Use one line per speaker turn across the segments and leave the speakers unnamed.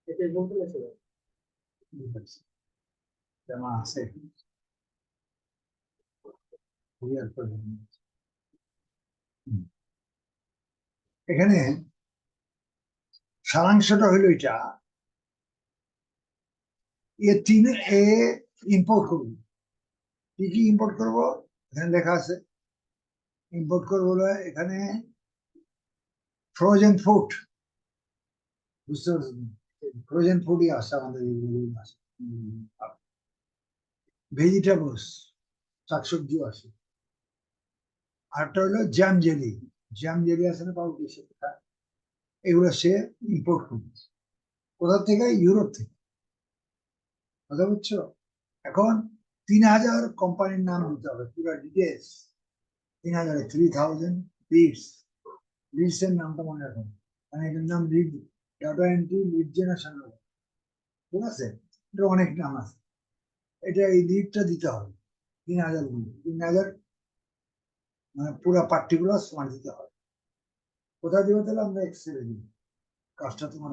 এটা বলতে গেছিল
জামা আছে এখানে সারাংশটা হইল এটা এ ইম্পোর্ট করবো কি কি ইম্পোর্ট করবো এখানে লেখা আছে ইম্পোর্ট করবো এখানে ফ্রোজেন ফুড বুঝতে পারছেন ফ্রোজেন ফুডই আসে আমাদের ভেজিটেবলস শাকসবজিও আসে আরটা হলো জ্যাম জেলি আছে না পাউরুটি সেটা এগুলো সে ইম্পোর্ট করবে কোথা থেকে ইউরোপ থেকে কথা বুঝছো এখন 3000 কোম্পানির নাম দিতে হবে পুরো ডিটেলস 3000 3000 লিডস এর নামটা মনে রাখুন মানে এটার নাম lead data entry lead generation ঠিক আছে এটা অনেক নাম আছে এটা এই লিডটা দিতে হবে 3000 3000 মানে পুরো পার্টিকুলার সময় দিতে হবে কোথায় দিব তাহলে আমরা এক্সেলে দিব কাজটা তোমার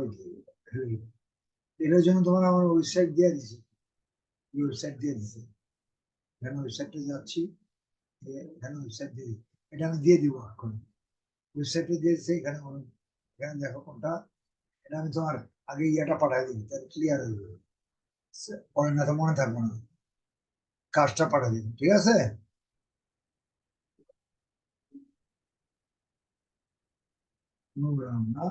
এটার জন্য তোমার আমার ওয়েবসাইট দিয়ে দিছি ওয়েবসাইট দিয়ে দিছে এখানে ওয়েবসাইটে যাচ্ছি এখানে ওয়েবসাইট দিয়ে এটা আমি দিয়ে দিব এখন ওয়েবসাইটে দিয়েছে এখানে এখানে দেখো কোনটা এটা আমি তোমার আগে ইয়েটা পাঠাই দিই তাহলে ক্লিয়ার হয়ে যাবে পরে না তো মনে থাকবো না কাজটা পাঠাই দিন ঠিক আছে না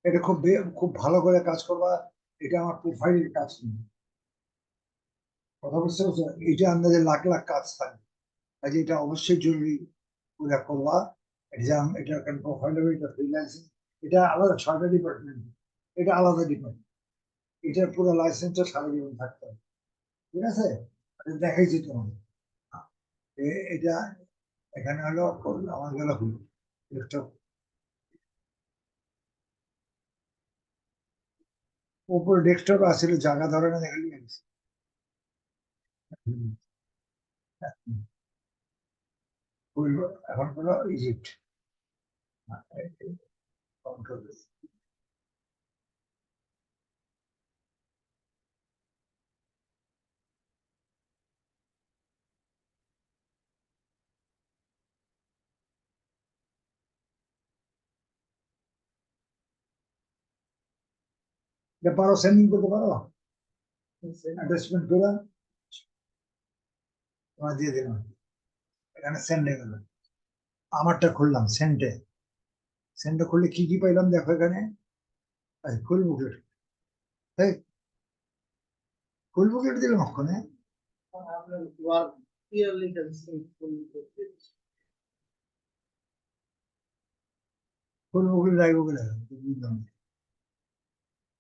এটা খুব ভালো করে কাজ করবা এটা আমার প্রোফাইলের কাজ নেই কথা বুঝতে পারছো এটা আন্দাজে লাখ লাখ কাজ থাকে কাজে এটা অবশ্যই জরুরি পুরো করবা এক্সাম এটা প্রোফাইল হবে এটা ফ্রিল্যান্সিং এটা আলাদা 6টা ডিপার্টমেন্ট এটা আলাদা ডিপার্টমেন্ট এটার পুরো লাইসেন্সটা সারা জীবন থাকতে হবে ঠিক আছে এটা দেখাইছি তোমাকে এটা এখানে হলো আমার গেল হলো ডেস্কটপ উপরে ডেস্কটপ আসলে জায়গা ধরে না দেখালি এখন হলো ইজিপ্ট কন্ট্রোল এটা পারো সেন্ডিং করতে পারো অ্যাটাচমেন্ট করে তোমার দিয়ে দিলাম এখানে সেন্ডে গেল আমারটা খুললাম সেন্টে খুললে কি কি পাইলাম দেখো এখানে ফুল বুকলেট এই ফুল বুকলেট দিলাম ওখানে
আপনার ওয়ার্ক ক্লিয়ারলি
ফুল বুকলেট রাখবো বলে বুঝলাম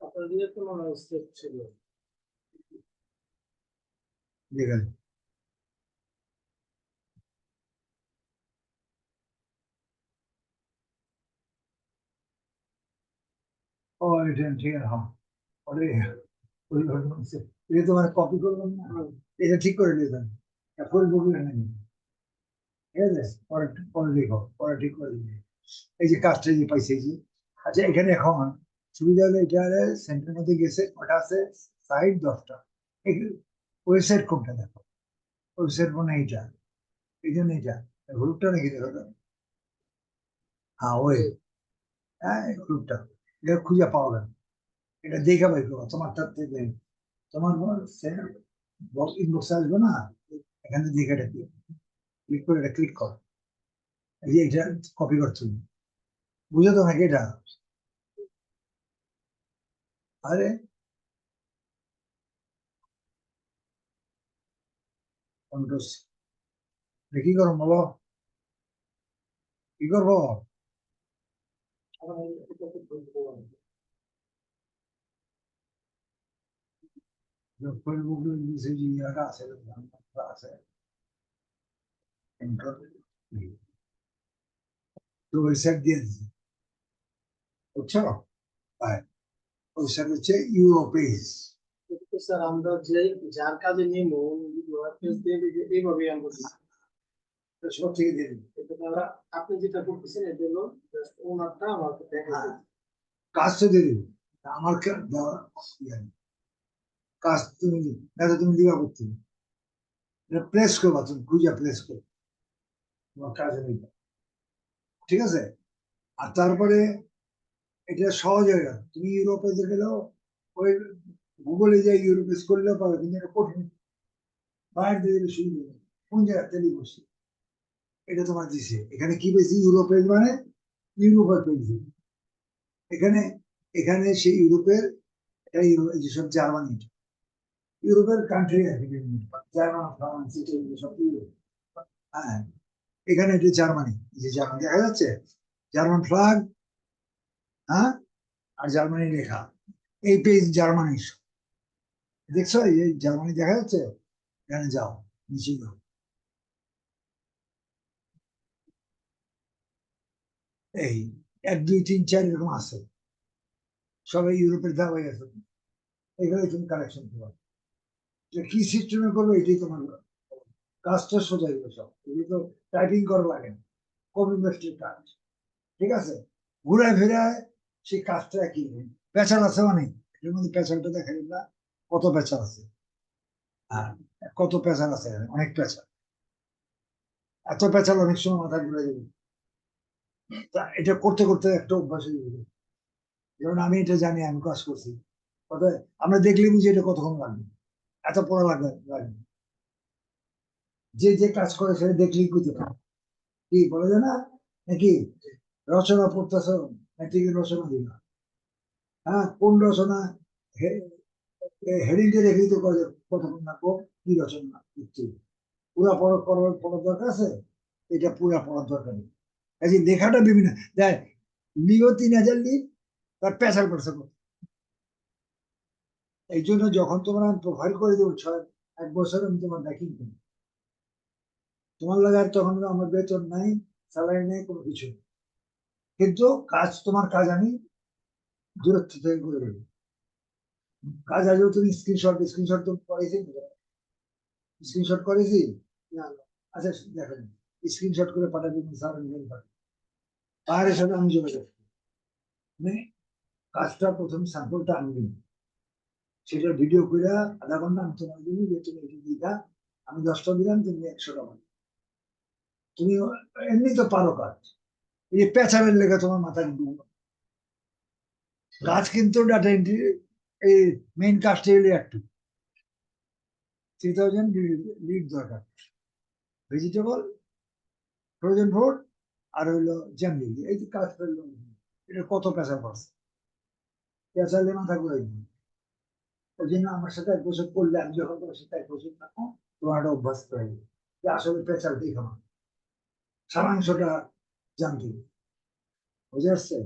আপনার দিয়ে তো মনে হয় স্টেপ ছিল
ঠিক আছে ও এটা ঠিক আছে হ্যাঁ ওরে এটা তোমার কপি করবেন না এটা ঠিক করে দিবেন ফুল বুকলেট নাকি ঠিক আছে পরে পরে লিখো পরে ঠিক করে দিবে এই যে কাজটা যে পাইছে এই যে আচ্ছা এখানে এখন সুবিধা হলো এটা সেন্টারের মধ্যে গেছে ওটা আছে সাইড 10টা ওয়েবসাইট কোনটা দেখো ওয়েবসাইট মানে এইটা এই জন্য এটা গ্রুপটা নাকি দেখো তো? হ্যাঁ ওই হ্যাঁ গ্রুপটা এটা খুঁজে পাওয়া গেল এটা দেখে পাই তোমারটা থেকে তোমার ইনবক্সে আসবে না এখানে দেখে এটা ক্লিক করে এটা ক্লিক কর এই যে এটা কপি করতে হবে বুঝে তো নাকি এটা আরে কন্ট্রোল কি করো বলো কি করবো ফেসবুক ইয়াটা আছে আছে তো ওয়েবসাইট দিয়ে দিচ্ছি বুঝছো ওই স্যার হচ্ছে ইউরোপেজ।
কিন্তু স্যার আমরা যে যার কাজে নিব ওয়ার্কপ্লেস দিয়ে এইভাবে আমরা দিই।
সব থেকে দিয়ে দিন।
কিন্তু তারা আপনি যেটা করতেছেন এটা হলো জাস্ট ওনারটা আমাকে দেখা
হ্যাঁ, কাজ তো দিয়ে দিন। আমার দেওয়ার ইয়ে নেই। কাজ তুমি এটা তুমি দিবা করতে, এটা প্লেস করবা, তুমি খুঁজে প্লেস করো, তোমার কাজে নেই। ঠিক আছে। আর তারপরে এটা সহজ হয়ে গেল, তুমি ইউরোপে গেলেও ওই গুগলে যে ইউরোপেজ করলেও পাবে, কিন্তু এটা কঠিন। বাইরে দিয়ে দিলে সুবিধা নেই। কোন জায়গায় তেলি বসে এটা তোমার দিছে, এখানে কি পেয়েছি ইউরোপেজ মানে ইউরোপের পেয়েছি। এখানে এখানে সেই ইউরোপের যেসব জার্মানি, ইউরোপের কান্ট্রি আর কি, জার্মান, ফ্রান্স, ইটালি, সব ইউরোপ। হ্যাঁ, এখানে এটা জার্মানি, যে জার্মানি দেখা যাচ্ছে, জার্মান ফ্ল্যাগ। হ্যাঁ, আর জার্মানি লেখা, এই পেজ জার্মানি। দেখছো এই জার্মানি দেখা যাচ্ছে, এখানে যাও, নিচে যাও। এই 1 2 3 4 এরকম আছে, সবাই ইউরোপের দেওয়া হয়ে গেছে। এখানে তুমি কালেকশন করো, কি সিস্টেমে করবে এটাই তোমার কাজটা সোজা গেলো। সব এগুলো তো টাইপিং করা লাগে না, কপি পেস্টের কাজ। ঠিক আছে, ঘুরায় ফিরায় সেই কাজটা একই। পেঁচাল আছে অনেক, এর মধ্যে পেঁচালটা দেখা না, কত পেঁচাল আছে। হ্যাঁ, কত পেঁচাল আছে, অনেক পেঁচাল। এত পেঁচাল অনেক সময় মাথা ঘুরে যাবে। তা এটা করতে করতে একটা অভ্যাস হয়ে যাবে। যেমন আমি এটা জানি, আমি কাজ করছি, কত আমরা দেখলে বুঝি এটা কতক্ষণ লাগবে, এত পড়া লাগবে। যে যে কাজ করে সেটা দেখলেই বুঝতে পারে। কি বলে যে না নাকি, রচনা পড়তেছ, ম্যাট্রিকের রচনা দিবা, হ্যাঁ কোন রচনা হেডিং দিয়ে রেখেই তো কতক্ষণ লাগবো, কি রচনা লিখছি, পুরা পড়ার দরকার আছে, এটা পুরা পড়ার দরকার নেই। এই যে লেখাটা বিভিন্ন দেখ, লিও 3000 লিখ, তার পেশাল পড়ছে। এই জন্য যখন তোমরা প্রোফাইল করে দেবো 1 বছর আমি তোমার ব্যাকিং করি, তোমার লাগে আর তখন আমার বেতন নাই, স্যালারি নেই, কোনো কিছু নেই। কিন্তু কাজ, তোমার কাজ আমি দূরত্ব থেকে করে দেবো। কাজ আসবে, তুমি স্ক্রিনশট তো করেছি, স্ক্রিনশট করেছি।
না না
আচ্ছা দেখেন, স্ক্রিনশট করে পাঠাবে, স্যার তার সাথে আমি যোগাযোগ করি। মানে কাজটা প্রথম স্যাম্পলটা আমি দিই, সেটা ভিডিও করে আধা ঘন্টা আমি তোমার দিবি, যে তুমি এটি দিঘা, আমি 10টা দিলাম, তুমি 100 টাকা। তুমি এমনি তো পারো কাজ, এই যে পেঁচাবের লেগে তোমার মাথায় ঢুকবে। কাজ কিন্তু ডাটা এন্ট্রি, এই মেইন কাজটা হলো একটু 3000 লিড দরকার, ভেজিটেবল, ফ্রোজেন ফুড, আর হইলো জ্যাম লিড, এই যে কাজ করলো। এটা কত পেঁচা পড়ছে, পেঁচালে মাথা ঘুরে দিবে। ওই জন্য আমার সাথে 1 বছর করলে, আমি যখন তোমার সাথে 1 বছর থাকো, তোমার একটা অভ্যাস করে দিবে যে আসলে পেঁচাল দিই খাওয়া, সারাংশটা জানতে হবে। বুঝে আসছে?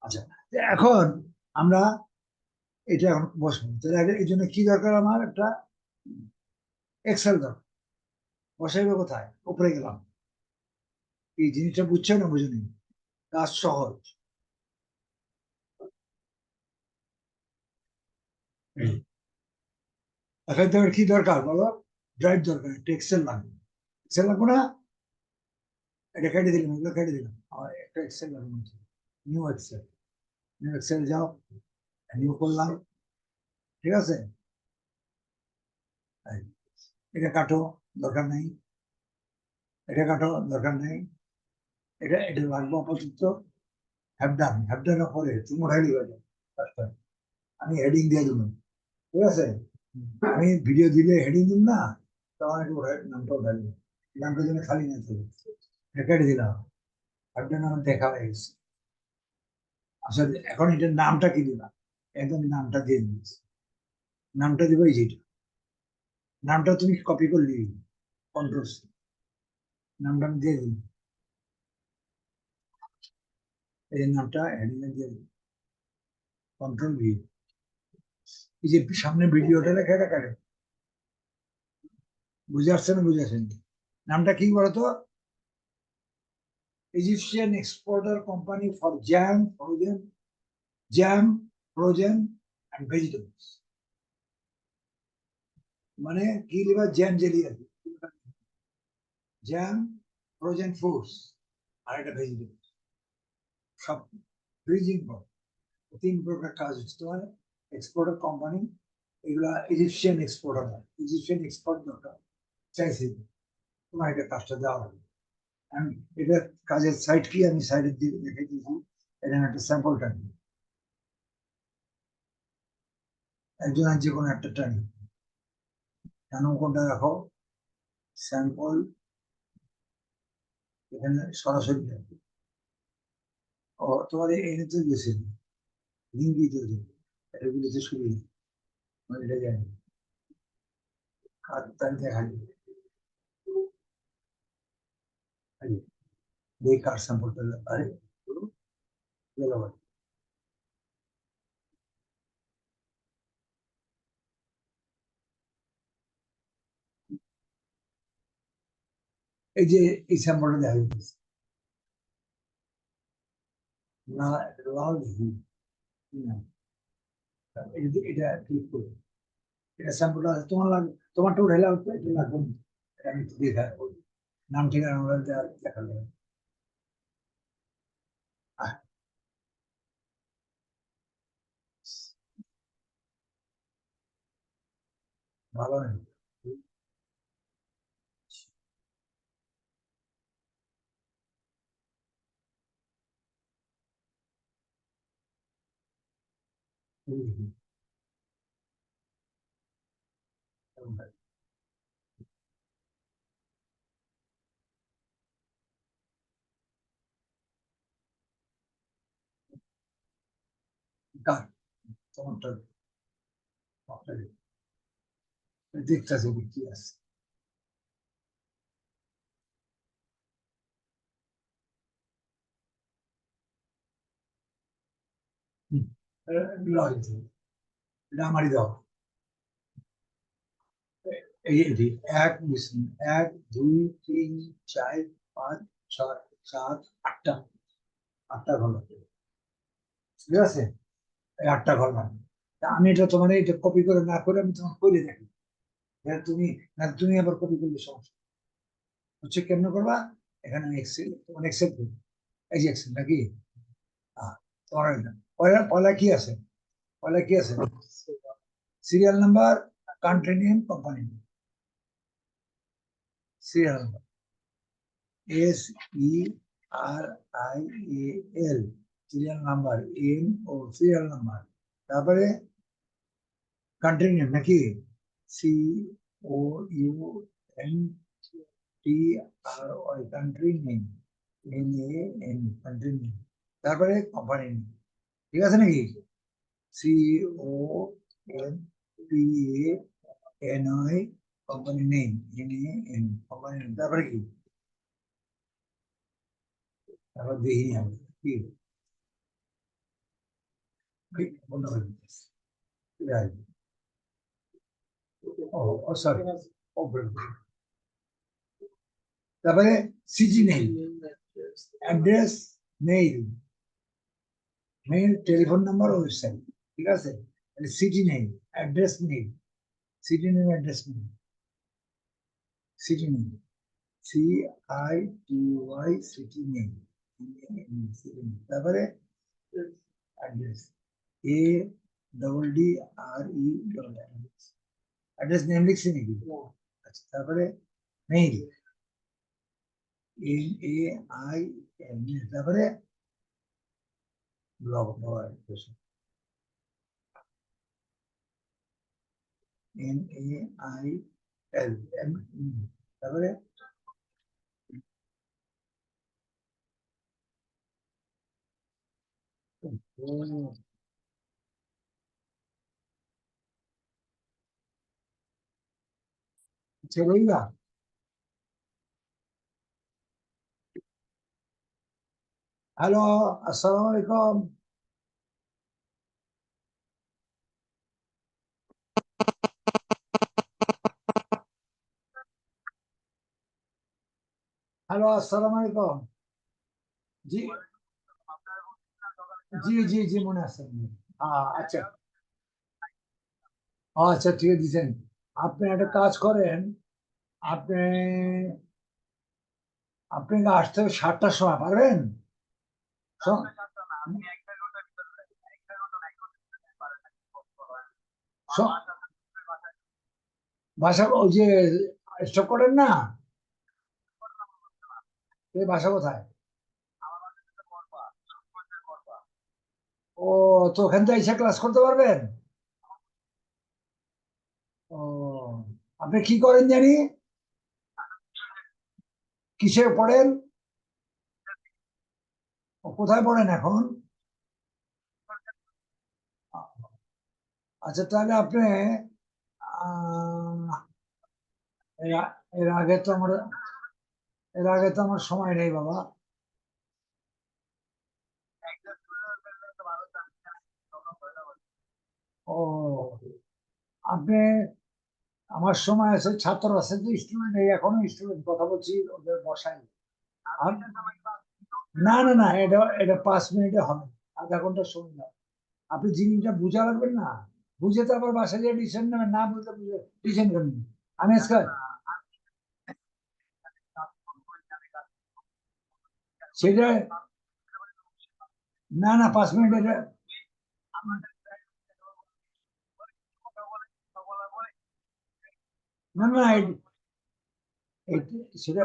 আচ্ছা, এখন আমরা এটা এখন বসবো, তাহলে এই জন্য কি দরকার, আমার একটা এক্সেল দরকার। বসাইবে কোথায়, উপরে গেলাম। এই জিনিসটা বুঝছো না, বুঝে নিন, কাজ সহজ। এখন তোমার কি দরকার বলো, ড্রাইভ দরকার, একটা এক্সেল লাগবে। এক্সেল লাগবে না, এটা কেটে দিলাম, এগুলো কেটে দিলাম, আমার একটা এক্সেল লাগবে, নিউ এক্সেল। নিউ এক্সেল যাও, নিউ করলাম। ঠিক আছে, এই, এটা কাটো, দরকার নেই, এটা কাটো, দরকার নেই, এটা লাগবে আপাতত। হ্যাভ ডান পরে তুমি উঠাই দিবে। আমি হেডিং দিয়ে দেবো। ঠিক আছে, আমি ভিডিও দিলে হেডিং দিব না, তখন একটু নামটা উঠাই দিবে, নামটা যেন খালি না থাকে। কেটে দিলাম, হ্যাভ ডান আমার দেখা হয়ে গেছে। আসলে এখন এটার নামটা কি দিলাম, একদম নামটা দিয়ে দিয়েছি। নামটা দিবো এই যেটা, নামটা তুমি কপি করলি, কন্ট্রোল নামটা আমি দিয়ে দিই, এই নামটা হেডিং দিয়ে দিই, কন্ট্রোল ভি। এই যে সামনে ভিডিওটা লেখা, এটা কাটে। বুঝে আসছে না, বুঝে আসেন? নামটা কি বলতো, Egyptian exporter company for jam frozen and vegetables. মানে কি লিবা জ্যাম জেলি আছে, জ্যাম, ফ্রোজেন ফুডস আর একটা ভেজিটেবল, সব ফ্রিজিং পর তিন প্রকার কাজ হচ্ছে তোমার এক্সপোর্টার কোম্পানি, এগুলা ইজিপশিয়ান এক্সপোর্টার, ইজিপশিয়ান এক্সপোর্ট দরকার চাইছি, তোমার এটা কাজটা দেওয়া হবে। আমি এটা কাজের সাইট কি আমি সাইডের দিকে দেখে দিয়েছি, এখানে একটা স্যাম্পল টানি, একজন আর যে কোনো একটা টানি, কেন কোনটা রাখো স্যাম্পল, এখানে সরাসরি দেখো। ও তোমাদের এনে তো গেছে লিঙ্ক দিতে হবে, এটা গুলোতে সুবিধা এটা জানি কার তার দেখা যাবে, এই কার স্যাম্পলটা আরে গেল ভাই। এই যে এই স্যাম্পলটা দেখা যাচ্ছে না, লাল হুম, না, এটা ক্লিক করো, এটা স্যাম্পলটা আছে তোমার লাগবে, তোমারটা উঠে লাগবে, এটা লাগবে না। এটা আমি দেখা নাম ঠিকানা মোবাইল দেখা যাবে। আহ, ভালো নেই কার তোমারটা দেখতেছে কি আছে। হুম, এটা আমারই দাও, এটি এক মিশ্রণ, এক দুই তিন চার পাঁচ ছয় সাত আটটা, আটটা ঘর লাগবে, ঠিক আছে, এই আটটা ঘর লাগবে। তা আমি এটা তোমার এটা কপি করে না করে আমি তোমার করে দেখি, তুমি না তুমি আবার কপি করলে সমস্যা হচ্ছে, কেমন করবা, এখানে আমি এক্সেল তোমার এক্সেল করি, এই যে এক্সেল নাকি তোমার পয়লা পয়লা কি আছে, পয়লা কি আছে, serial number, country name, company name, serial number SERIAL, serial number NO, serial number, তারপরে কান্ট্রি নেম নাকি COUNTRY, country name NAM, country name, তারপরে কোম্পানি নেম, ঠিক আছে নাকি COMPANI, company name NAM, company name, তারপরে কি, তারপর দেখি আমি কি বন্ধ করে দিতেছি। Right. Sorry. তারপরে সিজি নেই, address, mail, mail, telephone number, website, ঠিক আছে, সিটি নেই, অ্যাড্রেস নেই, সিটি নেই, অ্যাড্রেস নেই, সিটি নেই, CITY, সিটি নেই, তারপরে অ্যাড্রেস ADDRE, অ্যাড্রেস নেম লিখছি নাকি, আচ্ছা, তারপরে মেইল NAIL, তারপরে ব্লক NAIL, তারপরে চলুইবা, হ্যালো, আসসালামু আলাইকুম, হ্যালো, আসসালামু আলাইকুম, জি জি জি জি মনে আছে, আচ্ছা, আচ্ছা ঠিক আছে দিচ্ছেন। আপনি একটা কাজ করেন, আপনি আপনি আসতে হবে 7টার সময়, পারবেন? স- স- বাসা ওই যে স্টপ করেন না, এই বাসা কোথায়? ও, তো ওখান থেকে এসে ক্লাস করতে পারবেন? ও, আপনি কি করেন জানি, কিসে পড়েন? ও, কোথায় পড়েন এখন? আচ্ছা তাহলে আপনি আহ, এর এর আগে তো আমার সময় নেই বাবা। ও, আপনি, আমার সময় আছে, ছাত্র আছে, তো স্টুডেন্ট নেই, এখনো স্টুডেন্ট কথা বলছি, ওদের বসাই। আর না না না, এটা এটা 5 মিনিটে হবে, আধা ঘন্টা সময় না। আপনি জিনিসটা বুঝা লাগবেন না, বুঝে তো আবার বাসায় গিয়ে ডিসিশন নেবেন, না বুঝতে বুঝে ডিসিশন করবেন। আমি আজকে সেটা, না না, 5 মিনিট এটা, না না সেটা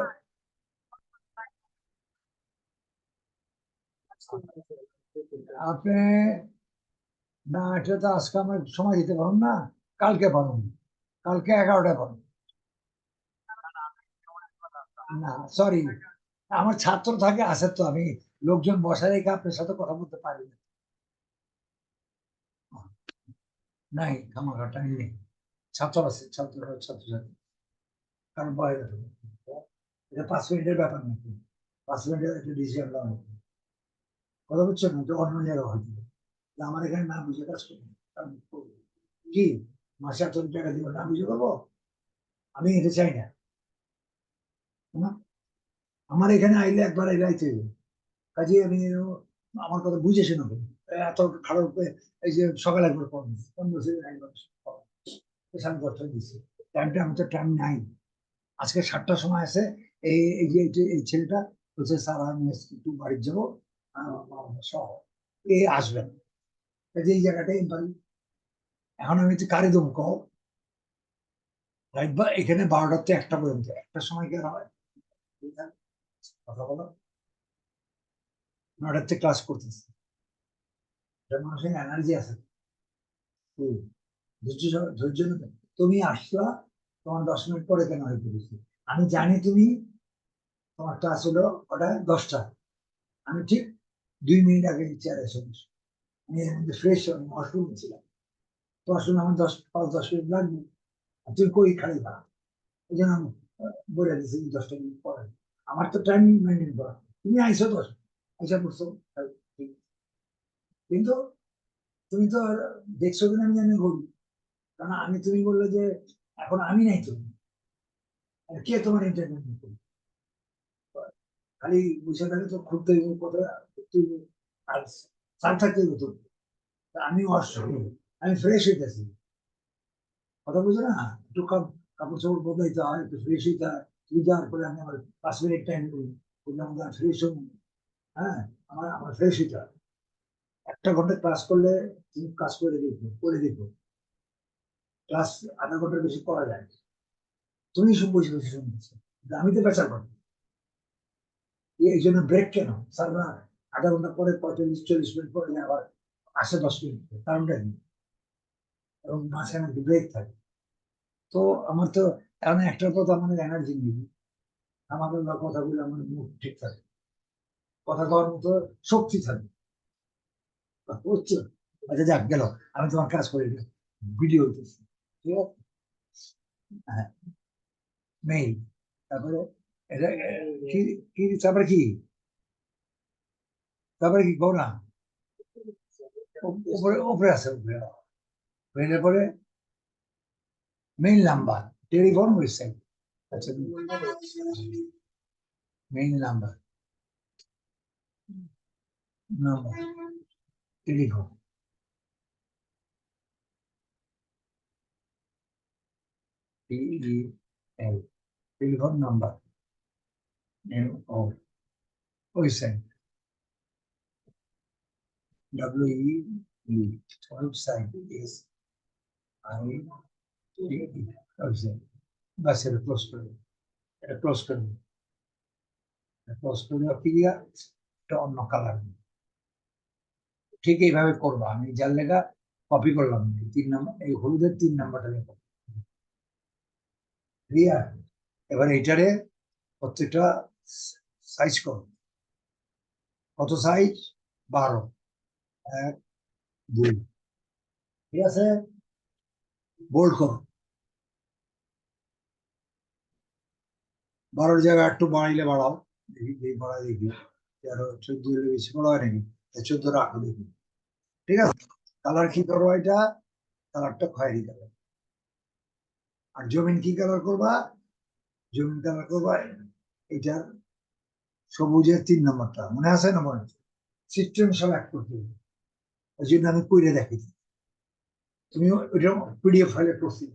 আপনি, না এটা তো আজকে আমার সময় দিতে পারুন না, কালকে পারুন, কালকে 11টায় পারুন। না সরি, আমার ছাত্র থাকে, আছে তো, আমি লোকজন বসায় রেখে আপনার সাথে কথা বলতে পারি না। নাই, খামাখাটা নেই, ছাত্র আছে, ছাত্রছাত্রী, কারণ বয়স আছে। এটা 5 মিনিটের ব্যাপার নাকি, 5 মিনিটের একটা ডিসিশন নেওয়া হবে। কথা বুঝছেন না, তো অন্য জায়গায় হয়তো, যে আমার এখানে না বুঝে কাজ করবো, আমি করবো। কি, মাসে 800 টাকা দিব, না বুঝে করবো? আমি এটা চাই না। না? আমার এখানে আইলে একবার এলাইতে হবে, কাজে আমি আমার কথা বুঝে শোনা করি। এত খারাপ এই যে সকালে একবার পড়বো, 15 সেকেন্ড একবার পড়বো। 10:30 দিচ্ছি, টাইমটা, আমি তো টাইম নাই। আজকে 7টার সময় আছে, এই ছেলেটা বলছে স্যার আমি আজকে একটু বাড়ি যাবো, সহ এই আসবেন, কাজে এই জায়গাটাই পারি। এখন আমি তো কারি দেবো কও, রাইট? বা এখানে 12টার থেকে 1টা পর্যন্ত, একটা সময় কি আর হয়? কথা বলো, 9টার থেকে ক্লাস করতেছি, এটা মানুষের এনার্জি আছে। হুম, ধৈর্য নেবে। তুমি আসলা, তোমার 10 মিনিট পরে কেন হয়ে পড়েছি, আমি জানি তুমি, তোমার ক্লাস হলো ওটা 10টা, আমি ঠিক 2 মিনিট আগে চেয়ারে এসে বসি। আমি এর মধ্যে ফ্রেশ ওয়াশরুম ছিলাম, তো আসলে আমার 5-10 মিনিট লাগবে, আর তুমি কই খালি না, এই জন্য আমি বলে দিচ্ছি 10টা মিনিট পরে। আমার তো টাইম মেনটেন করা, তুমি আইসো 10, আইসা পড়ছো, ঠিক। কিন্তু তুমি তো আর দেখছো কিনা আমি জানি বলি, কারণ আমি, তুমি বললে যে এখন আমি নাই, তুমি আর কে তোমার এন্টারটেনমেন্ট করবে? খালি বসে থাকে তো, ঘুরতে হইব, কোথায় ঘুরতে হইব, আর স্যার থাকতে হইব তো। তা আমি অসুস্থ, আমি ফ্রেশ হইতেছি, কথা বুঝো না, একটু কাপড় চাপড় বদলাইতে হয়, একটু ফ্রেশ হইতে হয়, তুই যাওয়ার পরে আমি আমার 5 মিনিট টাইম করি, বললাম ফ্রেশ হবো। হ্যাঁ, আমার ফ্রেশ হইতে হয়। 1টা ঘন্টা ক্লাস করলে, তুমি কাজ করে দেখো, ক্লাস আধা ঘন্টার বেশি করা যায় না। তুমি সব বসে বসে শুনতেছো, কিন্তু আমি তো বেচার পাবো, এই জন্য ব্রেক কেন স্যাররা আধা ঘন্টা পরে, 45-40 মিনিট পরে আবার আসে 10 মিনিট, কারণটা কি? এবং মাঝখানে ব্রেক থাকে। তো আমার তো এমন একটার পর তো আমাদের এনার্জি নেই, আমাদের কথাগুলো, আমার মুড ঠিক থাকে, কথা কওয়ার মতো শক্তি থাকে, বুঝছো? আচ্ছা যাক গেল, আমি তোমার কাজ করি, ভিডিও হইতেছি, ঠিক আছে? হ্যাঁ, মেইল, তারপরে এটা কি, তারপরে কি, কও না, উপরে উপরে আছে, উপরে মেইলের পরে মেইল নাম্বার, টেলিফোন ওয়েবসাইট। আচ্ছা, mail number, number, telephone, TEL, telephone number, name of website, WEE, website, SITE, website. বাস এটা ক্লোজ করে, এটা ক্লোজ করে, ক্লোজ করে ক্লিয়ার, এটা অন্য কালার। ঠিক এইভাবে করবো, আমি যার লেখা কপি করলাম, এই 3 নম্বর, এই হলুদের 3 নাম্বারটা লেখো, ক্লিয়ার। এবার এইটারে প্রত্যেকটা সাইজ করো, কত সাইজ? 12, 1, 2, ঠিক আছে, বোল্ড করো। 12 জায়গায় একটু বাড়াইলে বাড়াও, দেখি বাড়াই দেখি, 13, 14 এর বেশি বড় হয় নাকি? 14 রাখো দেখি, ঠিক আছে। কালার কি করবো? এটা কালারটা খয়েরি কালার। আর জমিন কি কালার করবা? জমিন কালার করবা এটার সবুজের 3 নম্বরটা, মনে আছে না? মনে আছে? সিস্টেম সিলেক্ট করতে হবে, ওই জন্য আমি কইরে দেখি। তুমি ওইটা পিডিএফ ফাইলে করছি,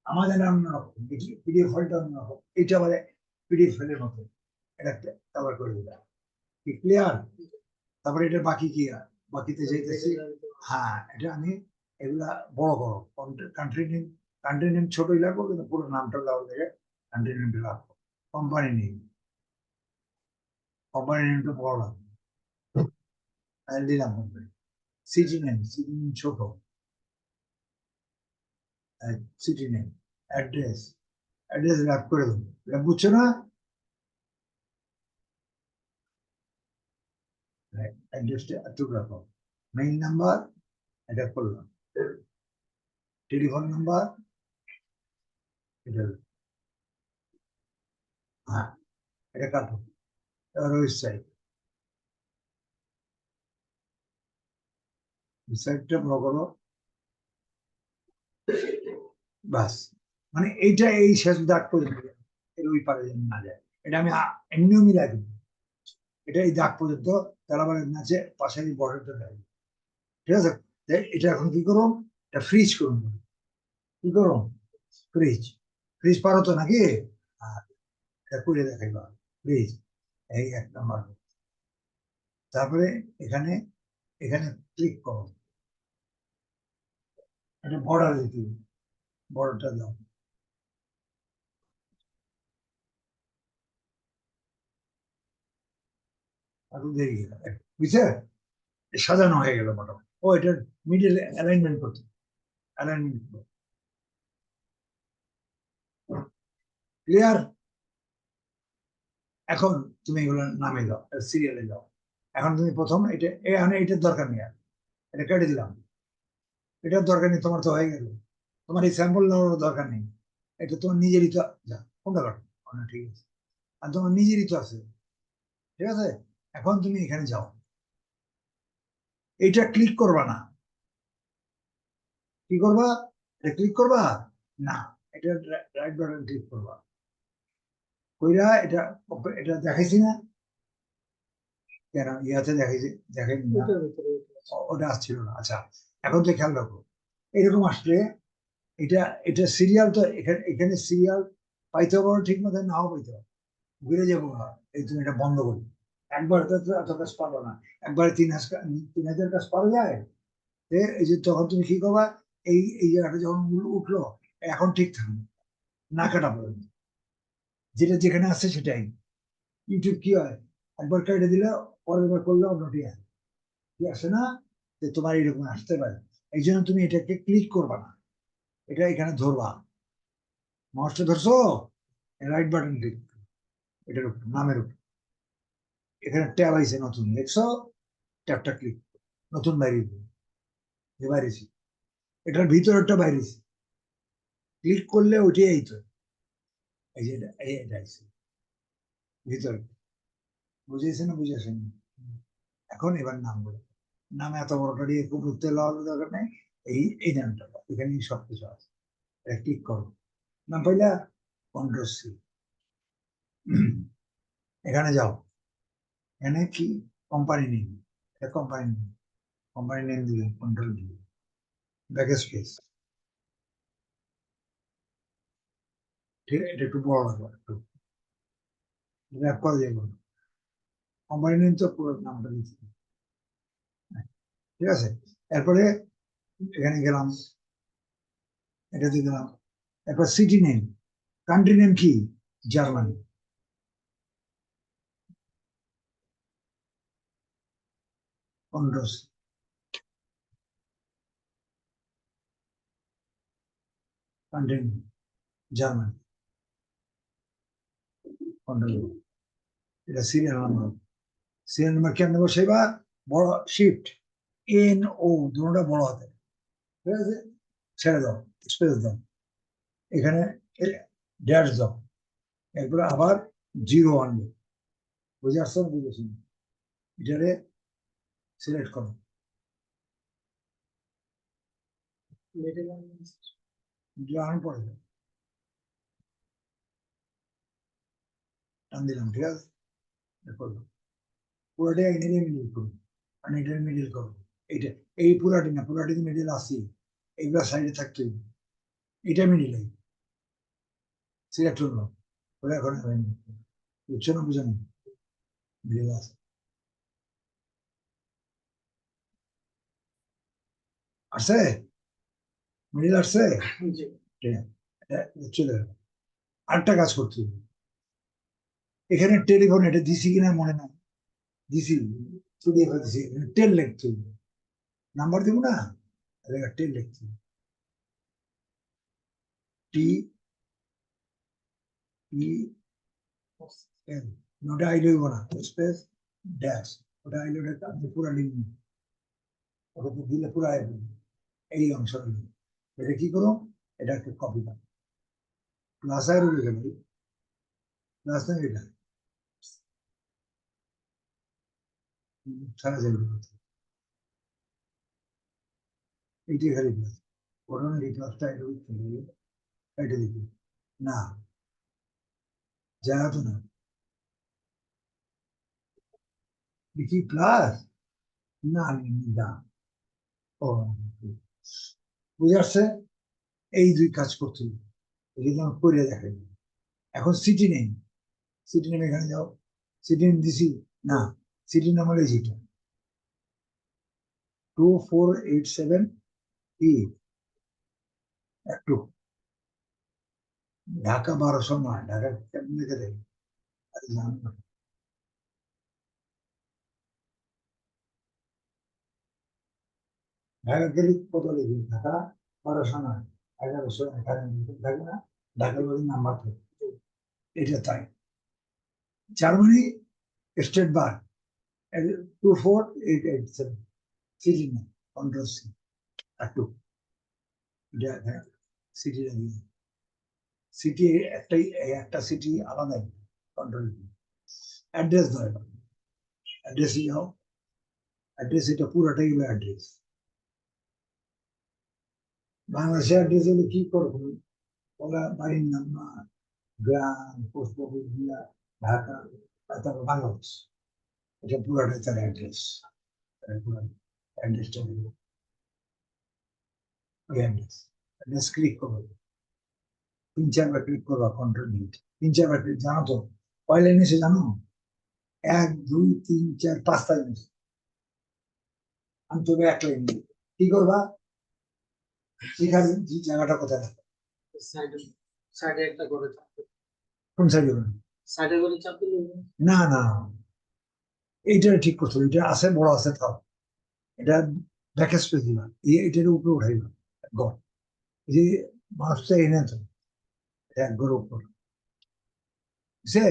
আমাদের অন্যরকম, পিডিএফ ফাইলটা অন্যরকম, এটা আবার পিডিএফ ফাইলের মতো, এটা কালার করে দিলাম, কি ক্লিয়ার? তারপরে এটা বাকি কি, বাকিতে যাইতেছি। হ্যাঁ, এটা আমি এগুলা বড় বড় কান্ট্রি নেম, কান্ট্রি নেম ছোট লাগবো, কিন্তু পুরো নামটা লাগবে থেকে কান্ট্রি নেমটা লাগবো। কোম্পানি নেম, কোম্পানি নেমটা বড় লাগবে, দিলাম company. City name, city name ছোট, city name. Address, address wrap করে দেবো, এটা বুঝছো না? অ্যাড্রেসটা এত রাখো, মেইন নাম্বার এটা করলাম, টেলিফোন নাম্বার এটা, হ্যাঁ এটা কাটো। এবার ওয়েবসাইট, ওয়েবসাইটটা বড় করো, বাস। মানে এইটা এই শেষ দাগ করে দিবে, এর ওই পারে যেন না যায়। এটা আমি এমনিও মিলাই দেবো, এটা এই দাগ পর্যন্ত তেলাবারের নাচে পাশে এই বর্ডারটা দেয়, ঠিক আছে। এটা এখন কি করো? এটা ফ্রিজ করুন, কি করো? ফ্রিজ, ফ্রিজ পারো তো নাকি? হ্যাঁ, এটা করে দেখাই, ফ্রিজ, এই 1 নাম্বার। তারপরে এখানে, এখানে ক্লিক করো, এটা বর্ডার দিতে, বর্ডারটা দাও, আর দেখি বুঝছে, সাজানো হয়ে গেল মোটামুটি। ও এটা মিডিল অ্যালাইনমেন্ট করতে, অ্যালাইনমেন্ট ক্লিয়ার। এখন তুমি এগুলো নামে যাও, সিরিয়ালে যাও। এখন তুমি প্রথম এটা, এখন এটার দরকার নেই, আর এটা কেটে দিলাম, এটার দরকার নেই, তোমার তো হয়ে গেল। তোমার এই স্যাম্পল নেওয়ার দরকার নেই, এটা তোমার নিজেরই তো, যা কোনটা কাটো, ঠিক আছে, আর তোমার নিজেরই তো আছে, ঠিক আছে। এখন তুমি এখানে যাও, এইটা ক্লিক করবা না, কি করবা? এটা ক্লিক করবা না, এটা রাইট বাটন ক্লিক করবা, কইরা এটা, এটা দেখাইছি না? কেন ইয়াতে দেখাইছি, দেখাইনি না, ওটা আসছিল না। আচ্ছা, এখন তো খেয়াল রাখো, এরকম আসলে এটা, এটা সিরিয়াল তো, এখানে এখানে সিরিয়াল পাইতে পারো ঠিক মতো, নাও পাইতে পারো, ঘুরে যাবো না। এই তুমি এটা বন্ধ করি, একবার তো এত কাজ পারো না, একবারে 3,000 কাজ পারা যায়। এই যে তখন তুমি কি করবা, এই এই জায়গাটা যখন উঠলো, এখন ঠিক থাকবে, না কাটা পড়বে, যেটা যেখানে আসছে সেটাই। ইউটিউব কি হয়, একবার কেটে দিলে পরের বার করলে অন্যটি আসে, কি আসে না? যে তোমার এরকম আসতে পারে, এই জন্য তুমি এটাকে ক্লিক করবা না, এটা এখানে ধরবা, মাউসটা ধরছো, রাইট বাটন ক্লিক, এটার উপর, নামের উপর, এখানে ট্যাব আইছে নতুন, দেখছো? ট্যাবটা ক্লিক, নতুন বাইরে বাইরেছি, এটার ভিতরটা বাইরেছি, ক্লিক করলে ওইটাই আইতো, এই যে এটা আইছে ভিতরে, বুঝেছে না? বুঝেছেন? এখন এবার নাম বলো, নামে এত বড়টা দিয়ে খুব উঠতে লওয়ার দরকার নেই, এই এই নামটা এখানে সবকিছু আছে, এটা ক্লিক করো, নাম পাইলা, কন্ট্রোল-C, এখানে যাও, এখানে কি কোম্পানি নেম, এটা কোম্পানি নেম, কোম্পানি নেম দিলে কন্ট্রোল দিলে, ব্যাক স্পেস, ঠিক আছে, এটা একটু বড় লাগবে, একটু র্যাপ করা যাবে, কোম্পানি নেম তো পুরো নামটা দিচ্ছি, ঠিক আছে। এরপরে এখানে গেলাম, এটাতে গেলাম, এরপর সিটি নেম, কান্ট্রি নেম কি, জার্মানি, কন্ট্রোস, কান্ট্রি নেম জার্মানি, কন্ট্রোল, এটা সিরিয়াল নাম্বার, সিরিয়াল নাম্বার কেমন বসাইবা, বড় শিফট এন ও দুটোটা বড় হাতে, ঠিক আছে, ছেড়ে দাও, স্পেস দাও, এখানে ড্যাশ দাও, এরপরে আবার জিরো আনবে, বুঝে আসছো, বুঝেছি, এটারে সিলেক্ট করো,
মিডল
আনার পরে টান দিলাম, ঠিক আছে, করবো পুরোটাই এখানে মিডিল করবো, আর এটার মিডিল করবো, এইটা এই পুরাটি না, পুরাটি মিডিল আসি, এইগুলা সাইডে থাকতে হবে, এটা মিডিল সিলেক্ট করলো, ওরা এখন হয়নি, বুঝছো না, বুঝো না, মিডিল আছে, আসছে, মিডিল আসছে,
জি
ঠিক আছে, চলে গেল, আরেকটা কাজ করতে হবে, এখানে টেলিফোন এটা দিছি কিনা মনে নাই, দিছি, চুরিয়ে ফেলছি, টেল লিখতে হবে, নাম্বার দিব না, টেল লিখতে হবে, টি ই এল, ওটা আইলে হইব না, স্পেস ড্যাশ, ওটা আইলে ওটা পুরা লিখব, ওটা দিলে পুরা এই অংশটা, এটা কি করো, এটা একটা কপি করো, প্লাস আর উঠে গেল, প্লাস না এটা সারা যাবে, এইটাই খালি প্লাস, ওটা না, এই প্লাসটা এটা উঠতে হবে, এটা দিবি না, যা তো না, দেখি প্লাস না, না, ও বুঝে আসছে, এই দুই কাজ করতে হবে, এই জন্য করে দেখাই, এখন সিটি নেই, সিটি নেম এখানে যাও, সিটি নেম দিছি না, সিটি নাম হলো যেটা 2487 ই, একটু ঢাকা 1200 নয়, ঢাকা কেমন লিখে দেয়, ঢাকা গেলে কত লিখবি, ঢাকা 1200 নয়, 1100 এখানে থাকবে না, ঢাকার বাড়ির নাম্বার থাকে, এটা তাই, জার্মানি স্টেট বার 24887, সিটি নেম কন্ট্রোল সি, একটু সিটি লাগিয়ে, সিটি একটাই, একটা সিটি আলাদা, কন্ট্রোল অ্যাড্রেস ধরে, অ্যাড্রেসে যাও, অ্যাড্রেস এটা পুরোটাই হলো অ্যাড্রেস, বাংলাদেশের অ্যাড্রেস হলে কি করবো, ওরা বাড়ির নাম, গ্রাম, পোস্ট অফিস দিয়া, ঢাকা, তারপর বাংলাদেশ, এটা পুরোটাই তার অ্যাড্রেস, অ্যাড্রেসটা ওই অ্যাড্রেস, অ্যাড্রেস ক্লিক করবো, 3-4 বার ক্লিক করবা, কন্ট্রোল হিট, 3-4 বার ক্লিক, জানো তো কয় লাইন এসে জানো, 1 2 3 4 5টা জিনিস, আমি তবে এক লাইন কি করবা, সেখানে জায়গাটা কোথায় থাকে,
সাইডে সাইডে একটা করে চাপ,
কোন সাইডে,
সাইডে করে চাপ দিলে
না না, এইটা ঠিক করছো, এটা আছে বড় আছে তাও, এটা ব্যাক স্পেস দিবা, এটার উপরে উঠাইবা, গড়, এই যে মাউসটা এনে তো, এক গড় উপর, বুঝছে,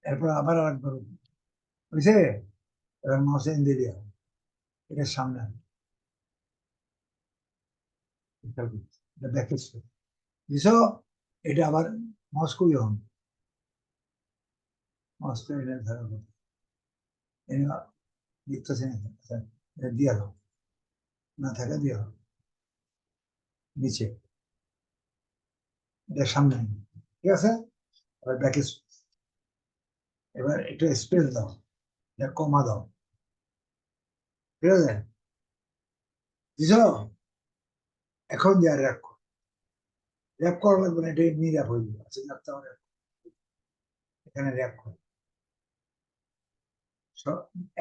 এরপর আবার আরেকবার উপর, বুঝছে, এবার মাউসে এনে দিয়া, এটার সামনে এটা ব্যাক স্পেস দিছ, এটা আবার মাউস করি হন, মাউসটা এনে ধরা করো, এনে লিখতেছে না, আচ্ছা, এটা দিয়া দাও, না থাকে দিয়া দাও, নিচে, এটা সামনে আনো, ঠিক আছে, এবার ব্যাক স্পেস, এবার একটু স্পেস দাও, এটা কমা দাও, ঠিক আছে, দিছ, এখন দিয়ে রাখো, র্যাপ করা লাগবে না, এটা এমনি র্যাপ হয়ে যাবে। আচ্ছা যাতে আমরা এখানে র্যাপ করি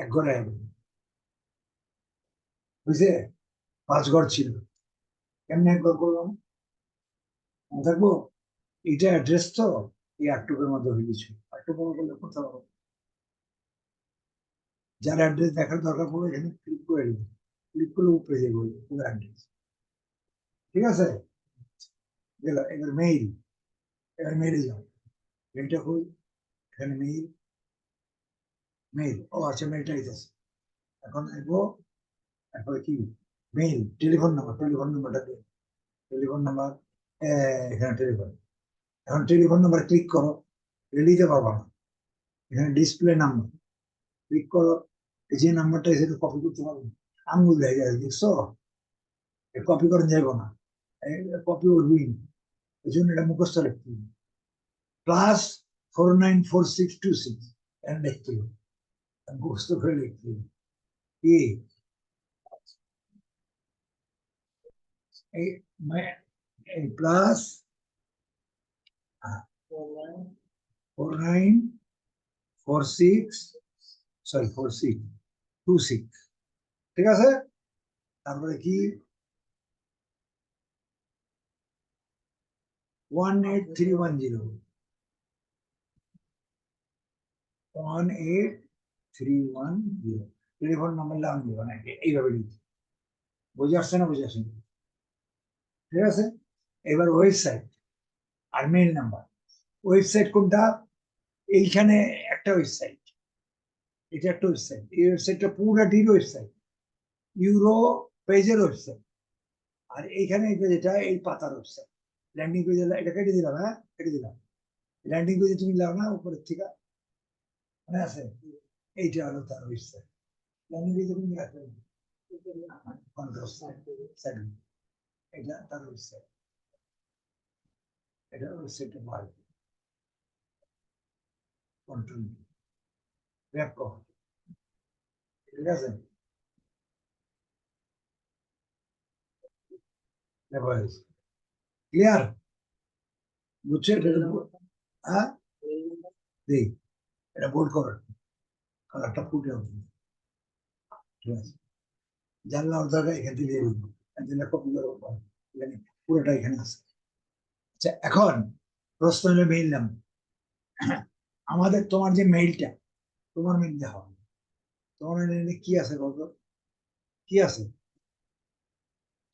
এক ঘরে হবে, বুঝছে? 5 ঘর ছিল, কেমনি এক ঘর করলাম? মনে থাকবো? এটা অ্যাড্রেস তো এই 8টুকুর মধ্যে হয়ে গেছে, 8টুকু করলে কোথাও হবে। যার অ্যাড্রেস দেখার দরকার পড়বে এখানে ক্লিক করে দিবে, ক্লিক করলে উপরে যাবে পুরো অ্যাড্রেস। ঠিক আছে, গেল। এবার মেইল, এবার মেইলে যাও, মেইলটা খুল, এখানে মেইল, মেইল, ও আচ্ছা মেইলটা আছে। এখন দেখবো, তারপরে কি মেইল, টেলিফোন নাম্বার, টেলিফোন নাম্বারটা দিয়ে, টেলিফোন নাম্বার, এখানে টেলিফোন। এখন টেলিফোন নাম্বার ক্লিক করো, দিতে পারবা না, এখানে ডিসপ্লে নাম্বার ক্লিক করো, এই যে নাম্বারটা এসে কপি করতে পারবে, আঙ্গুল দেখা যায়, দেখছো? কপি করে যাইবো না, কপি উঠবি, এই জন্য এটা মুখস্থ রাখতে হবে। +494626 এটা লিখতে হবে, মুখস্থ করে লিখতে হবে। কি এই প্লাস 4946, সরি 4626, ঠিক আছে? তারপরে কি 18310, 18310 টেলিফোন নাম্বার লাগান দিবা না, এইভাবে লিখতে। বুঝে আসছে না? বুঝে আসছে না? ঠিক আছে, এবার ওয়েবসাইট আর মেইল নাম্বার। ওয়েবসাইট কোনটা? এইখানে একটা ওয়েবসাইট, এটা একটা ওয়েবসাইট, এই ওয়েবসাইটটা পুরাটির ওয়েবসাইট, ইউরো পেজের ওয়েবসাইট। আর এইখানে এটা যেটা এই পাতার ওয়েবসাইট, ল্যান্ডিং পেজ, এটা কেটে দিলাম, হ্যাঁ কেটে দিলাম। ল্যান্ডিং পেজে তুমি লাও না উপরের থেকে, মনে আছে? এইটা হলো তার ওয়েবসাইট, ল্যান্ডিং পেজে তুমি রাখবে, এটা তার ওয়েবসাইট, এটা ওয়েবসাইটে মার কন্ট্রোল ব্যাক কর, ঠিক আছে? ক্লিয়ার? বুঝছো? এটা হ্যাঁ, দেখ, এটা বোল্ড করো, কালারটা ফুটে উঠবে, ঠিক আছে? জানলা দরকার এখান থেকে দিয়ে দিবো, দিলে কপি করো, এখানে পুরোটা এখানে আছে। আচ্ছা এখন প্রশ্ন হলো মেইল নাম, আমাদের তোমার যে মেইলটা, তোমার মেইল দেওয়া হবে, তোমার মেইলে কি আছে বলতো? কি আছে?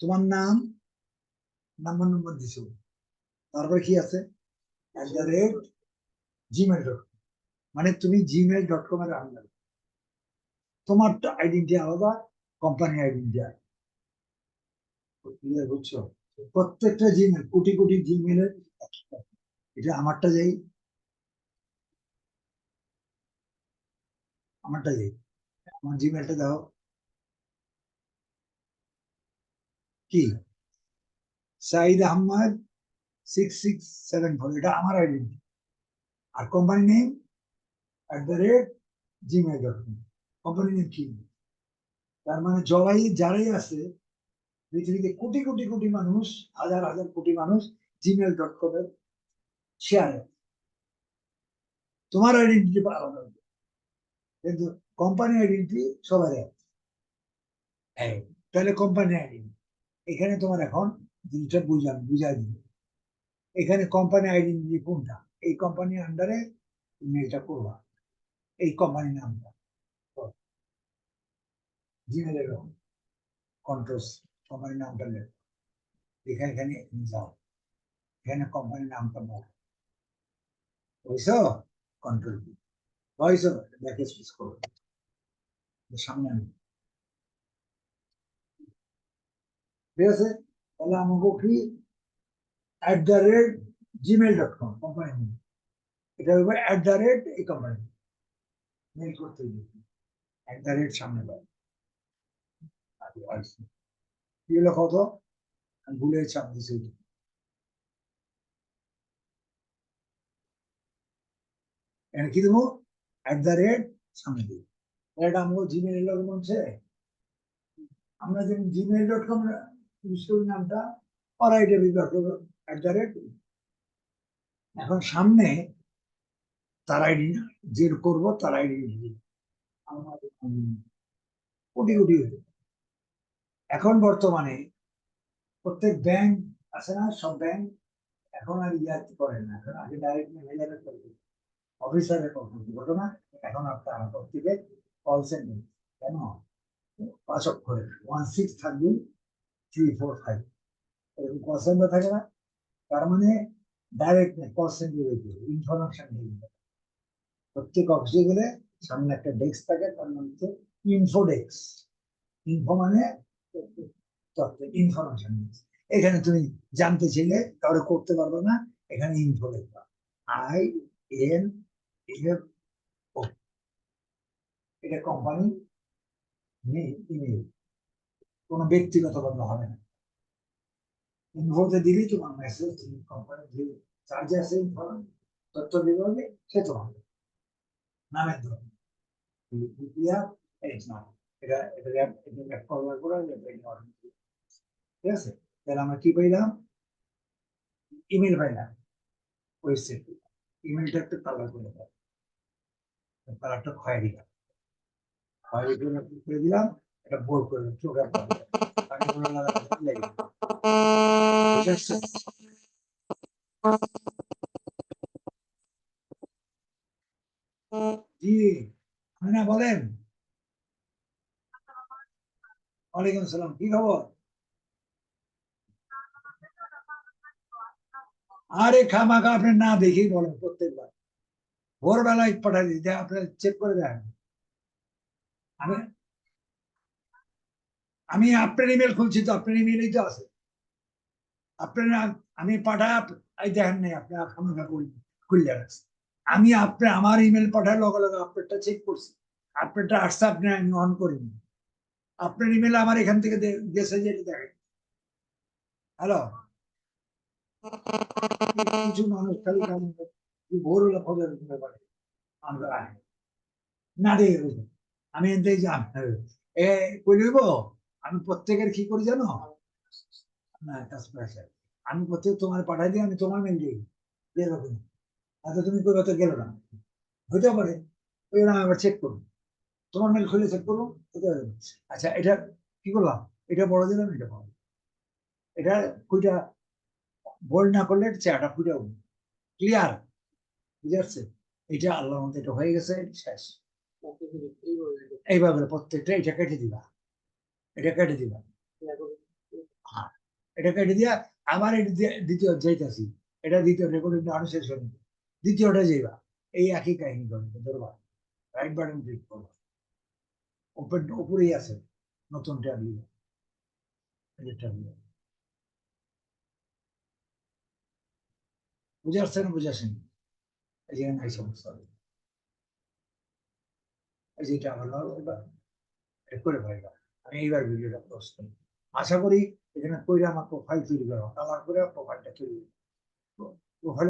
তোমার নাম, নাম্বার নম্বর দিছো, তারপরে কি আছে? @gmail.com, মানে তুমি gmail.com এর আন্ডার, তোমার আইডেন্টি আলাদা, কোম্পানি আইডেন্টি আলাদা, বুঝছো? প্রত্যেকটা জিমেল, কোটি কোটি জিমেলের, এটা আমারটা যাই, আমারটা যাই, আমার জিমেলটা দাও, কি সাইদ আহমদ 6674, এটা আমার আইডেন্টি। আর company name @gmail.com, company name কি? তার মানে জবাই যারাই আছে পৃথিবীতে, কোটি কোটি কোটি মানুষ, হাজার হাজার কোটি মানুষ gmail.com এর শেয়ার, তোমার আইডেন্টি আলাদা হবে, কিন্তু কোম্পানি আইডেন্টি সবার এক। তাহলে কোম্পানি আইডেন্টি, এখানে তোমার এখন জিনিসটা বুঝাই দিবে, এখানে কোম্পানি আইডেন্টি কোনটা, এই কোম্পানির আন্ডারে তুমি এটা করবা, এই কোম্পানির নামটা জিমেলের কন্ট্রোল, কোম্পানির নামটা লেখো, এখানে এখানে যাও, এখানে কোম্পানির নামটা বলো, বুঝছো? কন্ট্রোল বুঝছো? ব্যাকে সুইচ করো, সামনে আনো, ঠিক আছে? তাহলে আমাকে কি @gmail.com কোম্পানি নেম, এটা হবে এই কোম্পানি, মেল করতে হবে সামনে পাবে। কি হলো কত? ভুলে চাপ দিছে, এখানে কি দেবো? সামনে দিব, এটা আমাকে জিমেল মধ্যে, আমরা যেমন gmail.com ইউজ করি নামটা, ওরা এটা ব্যবহার করবে এখন সামনে তার আইডি যে করব তার আইডি কোটি কোটি হইবে। এখন বর্তমানে প্রত্যেক ব্যাংক আছে না, সব ব্যাংক এখন আর ইয়াতে করে না, এখন আগে ডাইরেক্ট ম্যানেজারে করে, অফিসারের ঘটনা। এখন আপনার প্রত্যেকে কল সেন্টার কেন 5 অক্ষরের 16 থাকবে 345 এরকম কল সেন্টার থাকে না, তার মানে ডাইরেক্ট কল সেন্টারে ইনফরমেশন দিয়ে প্রত্যেক অফিসে গেলে সামনে একটা ডেস্ক থাকে, তার নাম হচ্ছে ইনফো ডেস্ক। ইনফো মানে তথ্য, ইনফরমেশন। এখানে তুমি জানতে চাইলে কারো করতে পারবে না, এখানে ইনফো লিখবা, INFO। এটা কোম্পানি ইমেল, কোনো ব্যক্তিগত বন্ধ হবে না। ইনফোতে দিলেই তোমার মেসেজ, তুমি কোম্পানি যে চার্জে আছে তথ্য বিভাগে সে তো হবে নামের ধরুন ঠিক আছে। তাহলে আমরা কি পাইলাম, ইমেল পাইলাম, ওয়েবসাইট ইমেলটা একটু কালার করে দাও, কালারটা খয়েরি করে দিলাম, এটা বোল্ড করে দিলাম, চোখে জি না বলেন। ওয়ালাইকুম আসসালাম, কি খবর? আরে খামাখা আপনি না দেখেই বলেন প্রত্যেকবার, ভোরবেলায় পাঠাই দিতে আপনি চেক করে দেন। আমি আমি আপনার ইমেল খুলছি তো, আপনার ইমেলই তো আছে আপনার। আমি পাঠাই এই দেখেন নাই আপনি খামাখা খুললে রাখছেন। আমি আপনার আমার ইমেল পাঠার লগে লগে আপনারটা চেক করছি, আপনারটা আসছে, আপনি আমি অন করিনি। আপনার ইমেল আমার এখান থেকে গেছে যেটা দেখেন। হ্যালো, কিছু মানুষ খালি ভোরবেলা ফজর পারে আমরা না রে, আমি এনতে এ কই লইব। আমি প্রত্যেকের কি করি জানো না, আমি প্রত্যেক তোমার পাঠাই দিই, আমি তোমার মেল দিই এরকম। আচ্ছা তুমি কই তো গেল না, হইতে পারে ওই জন্য আমি আবার চেক করবো, তোমার মেল খুলে চেক করবো। আচ্ছা এটা কি করলাম, এটা বড় দিলাম, এটা বড়, এটা কুইটা বোল্ড না করলে চেহারাটা ফুটে উঠবে, ক্লিয়ার, বুঝে আসছে। এটা আল্লাহর মধ্যে এটা হয়ে গেছে, শেষ। এইভাবে প্রত্যেকটা এটা কেটে দিবা, এটা কেটে দিবা, হ্যাঁ এটা কেটে দিয়া আবার এটা দ্বিতীয় যাইতেছি, এটা দ্বিতীয় রেকর্ডিং অনুশেষ হয়ে দ্বিতীয়টা যাইবা, এই একই কাহিনী করবে, ধরবা রাইট বাটন ক্লিক করবা, উপরেই আছে নতুন ট্যাব দিবা, বুঝে আসছে না, বুঝে আসেনি? এই যে এই সমস্যা, এই যে এটা হলো এবার করে পাইবা। আমি এইবার ভিডিওটা পোস্ট করি, আশা করি এখানে কইরা আমার প্রোফাইল তৈরি করো, কালার করে প্রোফাইলটা তৈরি করো। প্রোফাইল